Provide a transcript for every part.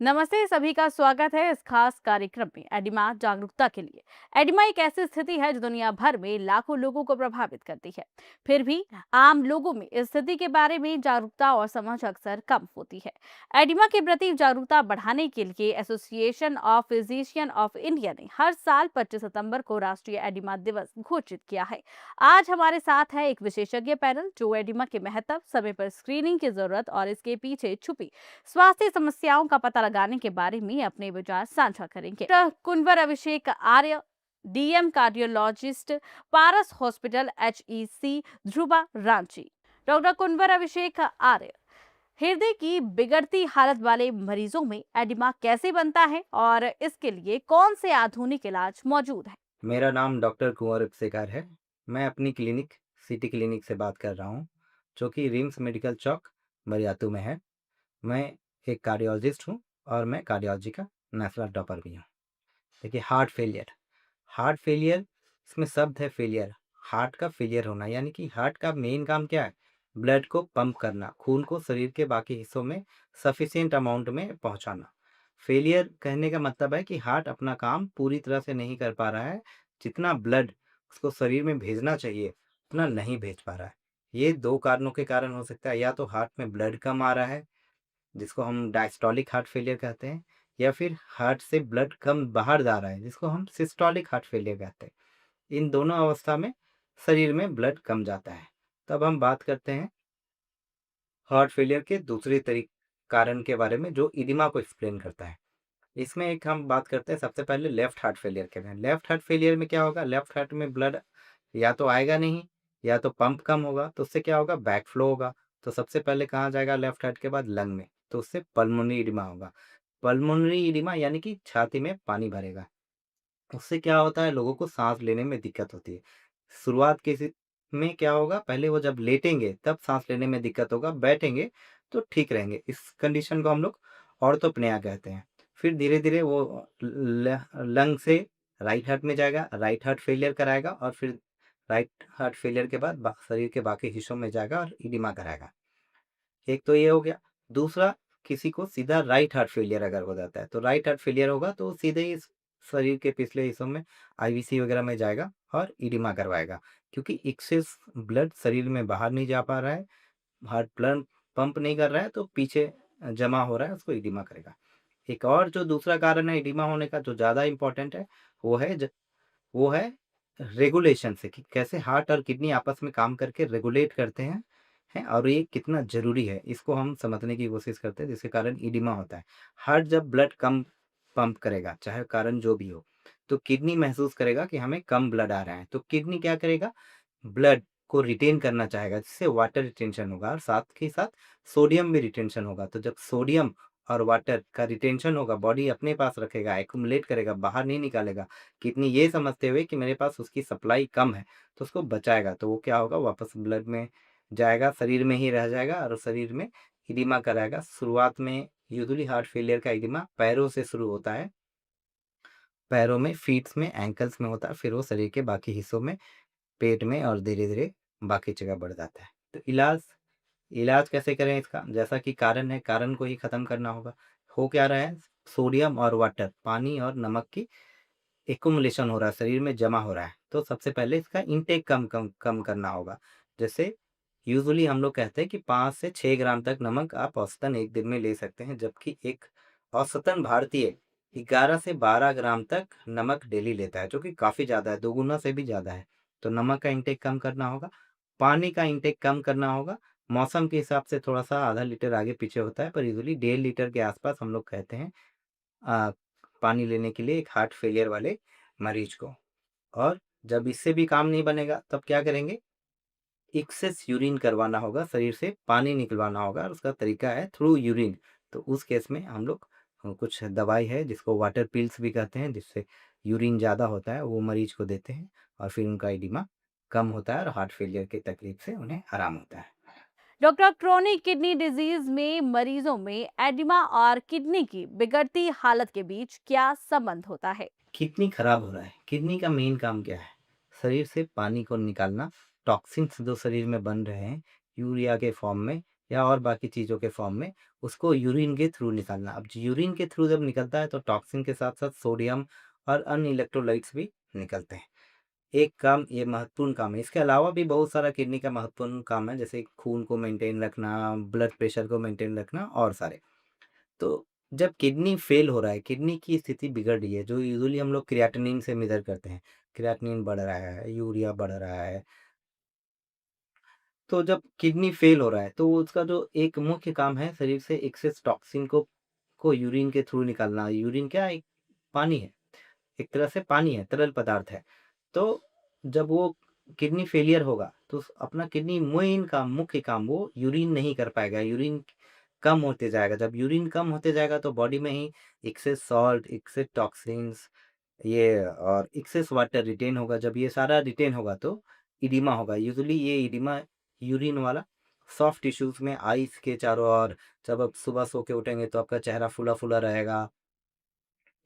नमस्ते, सभी का स्वागत है इस खास कार्यक्रम में एडिमा जागरूकता के लिए। एडिमा एक ऐसी स्थिति है जो दुनिया भर में लाखों लोगों को प्रभावित करती है। फिर भी आम लोगों में इस स्थिति के बारे में जागरूकता और समझ अक्सर कम होती है। एडिमा के प्रति जागरूकता बढ़ाने के लिए association of physician of India ने हर साल 25 सितंबर को राष्ट्रीय एडिमा दिवस घोषित किया है। आज हमारे साथ है एक विशेषज्ञ पैनल जो एडिमा के महत्व, समय पर स्क्रीनिंग की जरूरत और इसके पीछे छुपी स्वास्थ्य समस्याओं का पता लगाने के बारे में अपने विचार साझा करेंगे। डॉक्टर कुंवर अभिषेक आर्य, डीएम कार्डियोलॉजिस्ट, पारस hospital, HEC, Dhruva, Ranchi. Doctor कुंवर अभिषेक आर्य, हृदय की बिगड़ती हालत वाले मरीजों में एडिमा कैसे बनता है और इसके लिए कौन से आधुनिक इलाज मौजूद है? मेरा नाम डॉक्टर कुंवर इफ्तिकार है। मैं अपनी क्लिनिक सिटी क्लिनिक से बात कर रहा हूँ, जो कि रिम्स मेडिकल चौक बरियातू में है। मैं एक कार्डियोलॉजिस्ट हूँ और मैं कार्डियोलॉजी का नेशनल टॉपर भी हूँ। देखिए, हार्ट फेलियर इसमें शब्द है फेलियर। हार्ट का फेलियर होना यानी कि हार्ट का मेन काम क्या है? ब्लड को पंप करना, खून को शरीर के बाकी हिस्सों में सफिशिएंट अमाउंट में पहुंचाना। फेलियर कहने का मतलब है कि हार्ट अपना काम पूरी तरह से नहीं कर पा रहा है। जितना ब्लड उसको शरीर में भेजना चाहिए उतना नहीं भेज पा रहा है। ये दो कारणों के कारण हो सकता है। या तो हार्ट में ब्लड कम आ रहा है, जिसको हम डायस्टोलिक हार्ट फेलियर कहते हैं, या फिर हार्ट से ब्लड कम बाहर जा रहा है, जिसको हम सिस्टोलिक हार्ट फेलियर कहते हैं। इन दोनों अवस्था में शरीर में ब्लड कम जाता है। तब हम बात करते हैं हार्ट फेलियर के दूसरे तरीके कारण के बारे में, जो इडिमा को एक्सप्लेन करता है। इसमें एक हम बात करते हैं सबसे पहले लेफ्ट हार्ट फेलियर के बारे में। लेफ्ट हार्ट फेलियर में क्या होगा? लेफ्ट हार्ट में ब्लड या तो आएगा नहीं, या तो पंप कम होगा, तो उससे क्या होगा? बैक फ्लो होगा। तो सबसे पहले कहाँ जाएगा? लेफ्ट हार्ट के बाद लंग में, तो उससे पल्मोनरी इडिमा होगा। पल्मोनरी इडिमा यानी कि छाती में पानी भरेगा। उससे क्या होता है? लोगों को सांस लेने में दिक्कत होती है। शुरुआत में क्या होगा? पहले वो जब लेटेंगे तब सांस लेने में दिक्कत होगा, बैठेंगे तो ठीक रहेंगे। इस कंडीशन को हम लोग ऑर्थोप्निया कहते हैं। फिर धीरे धीरे वो लंग से राइट हार्ट में जाएगा, राइट हार्ट फेलियर कराएगा, और फिर राइट हार्ट फेलियर के बाद शरीर के बाकी हिस्सों में जाएगा और इडिमा कराएगा। एक तो ये हो गया। दूसरा, किसी को सीधा राइट हार्ट फेलियर अगर हो जाता है, तो राइट हार्ट फेलियर होगा तो सीधे ही शरीर के पिछले हिस्सों में आईवीसी वगैरह में जाएगा और इडिमा करवाएगा, क्योंकि एक्सेस ब्लड शरीर में बाहर नहीं जा पा रहा है, हार्ट ब्लड पंप नहीं कर रहा है, तो पीछे जमा हो रहा है, उसको इडिमा करेगा। एक और जो दूसरा कारण है इडिमा होने का, जो ज़्यादा इंपॉर्टेंट है, वो है वो है रेगुलेशन से, कि कैसे हार्ट और किडनी आपस में काम करके रेगुलेट करते हैं और ये कितना ज़रूरी है, इसको हम समझने की कोशिश करते हैं, जिसके कारण इडिमा होता है। हार्ट जब ब्लड कम पंप करेगा, चाहे कारण जो भी हो, तो किडनी महसूस करेगा कि हमें कम ब्लड आ रहा है, तो किडनी क्या करेगा? ब्लड को रिटेन करना चाहेगा, जिससे वाटर रिटेंशन होगा और साथ ही साथ सोडियम भी रिटेंशन होगा। तो जब सोडियम और वाटर का रिटेंशन होगा, बॉडी अपने पास रखेगा, एक्युमुलेट करेगा, बाहर नहीं निकालेगा। किडनी ये समझते हुए कि मेरे पास उसकी सप्लाई कम है, तो उसको बचाएगा। तो वो क्या होगा? वापस ब्लड में जाएगा, शरीर में ही रह जाएगा और शरीर में इडिमा कराएगा। शुरुआत में यूजुअली हार्ट फेलियर का इडिमा पैरों से शुरू होता है, पैरों में, फीट्स में, एंकल्स में होता है, फिर वो शरीर के बाकी हिस्सों में, पेट में, और धीरे धीरे बाकी जगह बढ़ जाता है। तो इलाज इलाज कैसे करें इसका? जैसा कि कारण है, कारण को ही खत्म करना होगा। हो क्या रहा है? सोडियम और वाटर, पानी और नमक की एक्युमुलेशन हो रहा है, शरीर में जमा हो रहा है। तो सबसे पहले इसका इनटेक कम कम कम करना होगा। जैसे यूजुअली हम लोग कहते हैं कि 5 से 6 ग्राम तक नमक आप औसतन एक दिन में ले सकते हैं, जबकि एक औसतन भारतीय 11 से 12 ग्राम तक नमक डेली लेता है, जो कि काफ़ी ज़्यादा है, दोगुना से भी ज़्यादा है। तो नमक का इंटेक कम करना होगा, पानी का इंटेक कम करना होगा। मौसम के हिसाब से थोड़ा सा आधा लीटर आगे पीछे होता है, पर यूजुअली 1.5 लीटर के आसपास हम लोग कहते हैं आ, पानी लेने के लिए एक हार्ट फेलियर वाले मरीज को। और जब इससे भी काम नहीं बनेगा, तब क्या करेंगे? एक्सेस यूरिन करवाना होगा, शरीर से पानी निकलवाना होगा, और उसका तरीका है थ्रू यूरिन। तो उस केस में हम लोग कुछ दवाई है जिसको वाटर पिल्स भी कहते हैं, जिससे यूरिन ज़्यादा होता है, वो मरीज को देते हैं, और फिर उनका इडिमा कम होता है और हार्ट फेलियर की तकलीफ से उन्हें आराम होता है। डॉक्टर, क्रोनिक किडनी डिजीज में मरीजों में एडिमा और किडनी की बिगड़ती हालत के बीच क्या संबंध होता है? किडनी खराब हो रहा है। किडनी का मेन काम क्या है? शरीर से पानी को निकालना, टॉक्सिन्स जो शरीर में बन रहे हैं यूरिया के फॉर्म में, या और बाकी चीज़ों के फॉर्म में उसको यूरिन के थ्रू निकालना। अब यूरिन के थ्रू जब निकलता है तो टॉक्सिन के साथ-साथ सोडियम और अन्य इलेक्ट्रोलाइट्स भी निकलते हैं। एक काम ये महत्वपूर्ण काम है। इसके अलावा भी बहुत सारा किडनी का महत्वपूर्ण काम है, जैसे खून को मेंटेन रखना, ब्लड प्रेशर को मेंटेन रखना और सारे। तो जब किडनी फेल हो रहा है, किडनी की स्थिति बिगड़ रही है, जो यूजुअली हम लोग क्रिएटिनिन से मेज़र करते हैं। क्रिएटिनिन बढ़ रहा है, यूरिया बढ़ रहा है। तो जब किडनी फेल हो रहा है, तो उसका जो एक मुख्य काम है शरीर से एक्सेस टॉक्सिन को यूरिन के थ्रू निकालना। यूरिन क्या एक पानी है, एक तरह से पानी है, तरल पदार्थ है। तो जब वो किडनी फेलियर होगा तो अपना किडनी मेन काम मुख्य काम वो यूरिन नहीं कर पाएगा, यूरिन कम होते जाएगा। जब यूरिन कम होते जाएगा तो बॉडी में ही एक्सेस सॉल्ट, एक्सेस टॉक्सिन्स ये और एक्सेस वाटर रिटेन होगा। जब ये सारा रिटेन होगा तो इडिमा होगा। यूजुअली ये इडिमा यूरिन वाला सॉफ्ट टिश्यूज में आईज के चारों ओर, जब आप सुबह सो के उठेंगे तो आपका चेहरा फूला फूला रहेगा,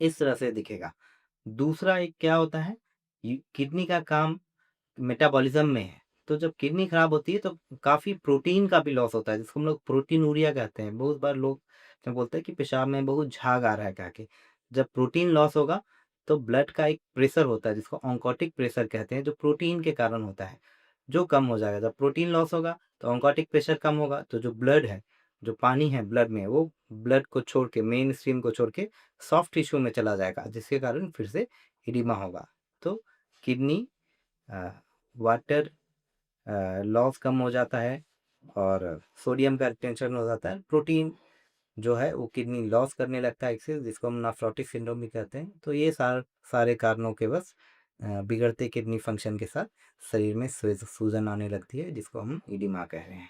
इस तरह से दिखेगा। दूसरा एक क्या होता है, किडनी का काम मेटाबॉलिज्म में है। तो जब किडनी खराब होती है तो काफ़ी प्रोटीन का भी लॉस होता है, जिसको हम लोग प्रोटीनूरिया कहते हैं। बहुत बार लोग जब बोलते हैं कि पेशाब में बहुत झाग आ रहा है कह के, जब प्रोटीन लॉस होगा तो ब्लड का एक प्रेशर होता है जिसको ऑन्कोटिक प्रेशर कहते हैं, जो प्रोटीन के कारण होता है, जो कम हो जाएगा। जब प्रोटीन लॉस होगा तो ऑन्कोटिक प्रेशर कम होगा, तो जो ब्लड है, जो पानी है ब्लड में, वो ब्लड को छोड़ के, मेन स्ट्रीम को छोड़ के सॉफ्ट टिश्यू में चला जाएगा, जिसके कारण फिर से इडिमा होगा। तो किडनी वाटर लॉस कम हो जाता है और सोडियम का रिटेंशन हो जाता है। प्रोटीन जो है वो किडनी लॉस करने लगता है एक्सेस, जिसको हम नेफ्रोटिक सिंड्रोम भी कहते हैं। तो ये सारे कारणों के बस बिगड़ते किडनी फंक्शन के साथ शरीर में सूजन आने लगती है, जिसको हम इडिमा कह रहे हैं।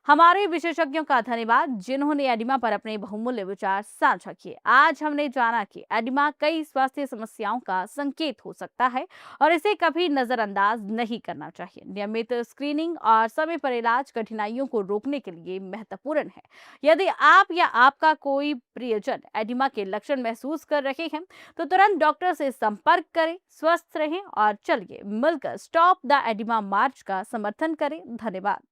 हमारे विशेषज्ञों का धन्यवाद जिन्होंने एडिमा पर अपने बहुमूल्य विचार साझा किए। आज हमने जाना कि एडिमा कई स्वास्थ्य समस्याओं का संकेत हो सकता है और इसे कभी नजरअंदाज नहीं करना चाहिए। नियमित स्क्रीनिंग और समय पर इलाज कठिनाइयों को रोकने के लिए महत्वपूर्ण है। यदि आप या आपका कोई प्रियजन एडिमा के लक्षण महसूस कर रहे हैं तो तुरंत डॉक्टर से संपर्क करें। स्वस्थ रहें और चलिए मिलकर स्टॉप द एडिमा मार्च का समर्थन करें। धन्यवाद।